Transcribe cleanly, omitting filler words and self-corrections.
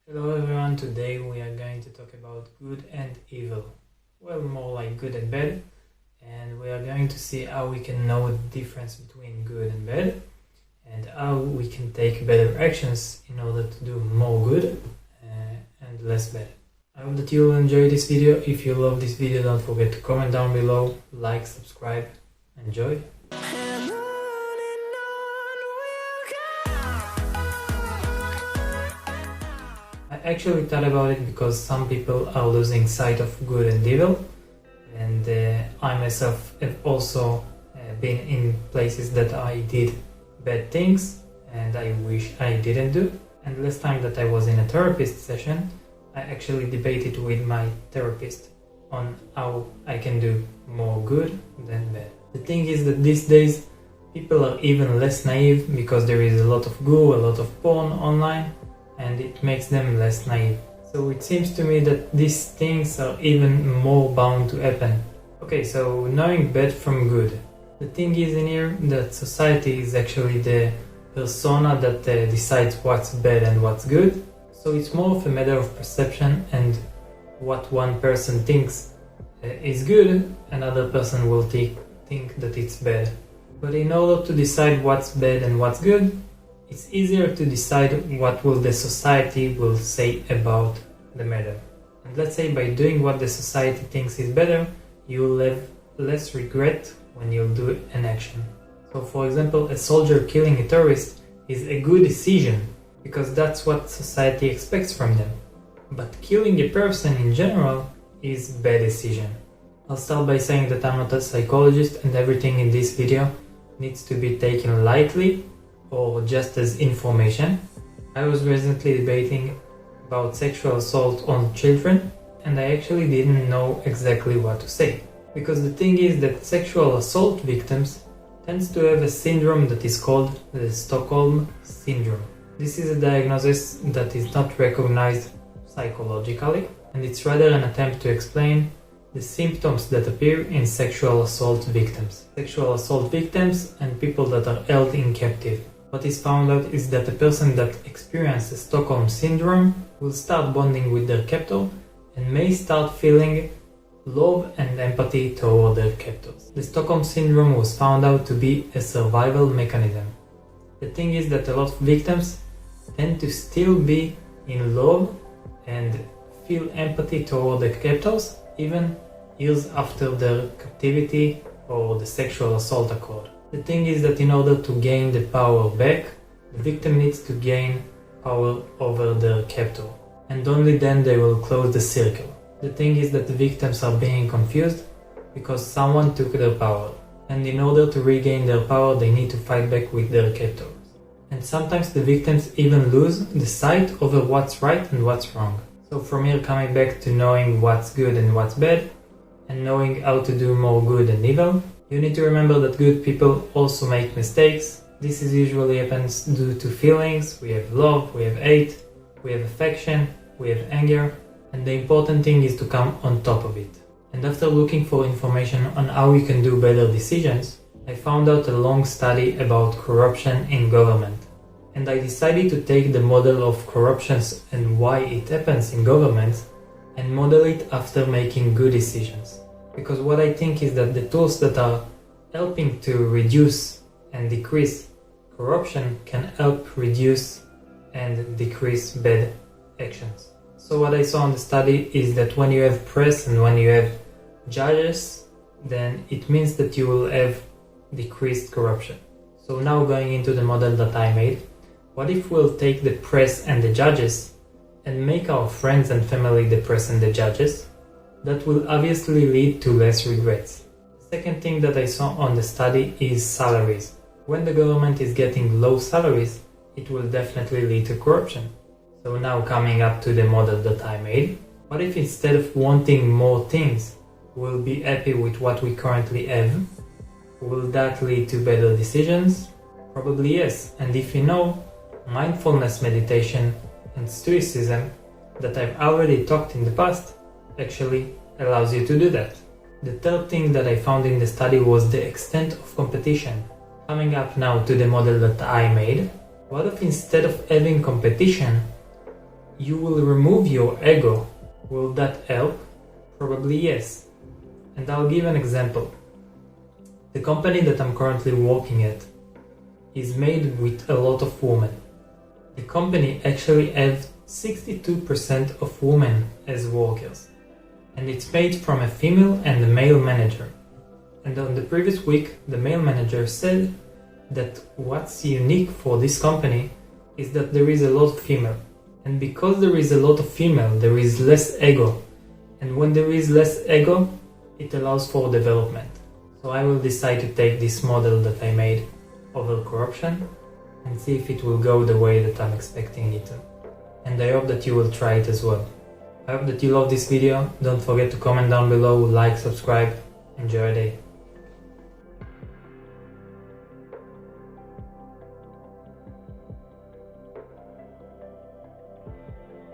Hello everyone, today we are going to talk about good and evil. Well, more like good and bad, and we are going to see how we can know the difference between good and bad and how we can take better actions in order to do more good and less bad. I hope that you will enjoy this video. If you love this video, don't forget to comment down below, like, subscribe, enjoy. I actually thought about it because some people are losing sight of good and evil, and I myself have also been in places that I did bad things and I wish I didn't do. And last time that I was in a therapist session, I actually debated with my therapist on how I can do more good than bad. The thing is that these days people are even less naive because there is a lot of goo, a lot of porn online, and it makes them less naive. So it seems to me that these things are even more bound to happen. Okay, so knowing bad from good. The thing is in here that society is actually the persona that decides what's bad and what's good. So it's more of a matter of perception, and what one person thinks is good, another person will think that it's bad. But in order to decide what's bad and what's good, it's easier to decide what will the society will say about the matter. And let's say by doing what the society thinks is better, you will have less regret when you'll do an action. So for example, a soldier killing a terrorist is a good decision because that's what society expects from them. But killing a person in general is a bad decision. I'll start by saying that I'm not a psychologist and everything in this video needs to be taken lightly or just as information. I was recently debating about sexual assault on children, and I actually didn't know exactly what to say. Because the thing is that sexual assault victims tend to have a syndrome that is called the Stockholm Syndrom. This is a diagnosis that is not recognized psychologically, and it's rather an attempt to explain the symptoms that appear in sexual assault victims. Sexual assault victims and people that are held in captive. What is found out is that a person that experiences Stockholm Syndrome will start bonding with their captor and may start feeling love and empathy toward their captors. The Stockholm Syndrome was found out to be a survival mechanism. The thing is that a lot of victims tend to still be in love and feel empathy toward their captors even years after their captivity or the sexual assault occurred. The thing is that in order to gain the power back, the victim needs to gain power over their captor, and only then they will close the circle. The thing is that the victims are being confused because someone took their power, and in order to regain their power they need to fight back with their captors. And sometimes the victims even lose the sight over what's right and what's wrong. So from here, coming back to knowing what's good and what's bad, and knowing how to do more good and evil, you need to remember that good people also make mistakes. This is usually happens due to feelings. We have love, we have hate, we have affection, we have anger, and the important thing is to come on top of it. And after looking for information on how we can do better decisions, I found out a long study about corruption in government. And I decided to take the model of corruptions and why it happens in governments and model it after making good decisions. Because what I think is that the tools that are helping to reduce and decrease corruption can help reduce and decrease bad actions. So what I saw in the study is that when you have press and when you have judges, then it means that you will have decreased corruption. So now going into the model that I made, what if we'll take the press and the judges and make our friends and family the press and the judges? That will obviously lead to less regrets. The second thing that I saw on the study is salaries. When the government is getting low salaries, it will definitely lead to corruption. So now coming up to the model that I made, what if instead of wanting more things, we'll be happy with what we currently have? Will that lead to better decisions? Probably yes. And if you know, mindfulness meditation and stoicism that I've already talked in the past actually allows you to do that. The third thing that I found in the study was the extent of competition. Coming up now to the model that I made, what if instead of having competition, you will remove your ego. Will that help? Probably yes. And I'll give an example. The company that I'm currently working at is made with a lot of women. The company actually has 62% of women as workers, and it's made from a female and a male manager. And on the previous week, the male manager said that what's unique for this company is that there is a lot of female. And because there is a lot of female, there is less ego. And when there is less ego, it allows for development. So I will decide to take this model that I made over corruption and see if it will go the way that I'm expecting it to. And I hope that you will try it as well. I hope that you love this video. Don't forget to comment down below, like, subscribe. Enjoy your day.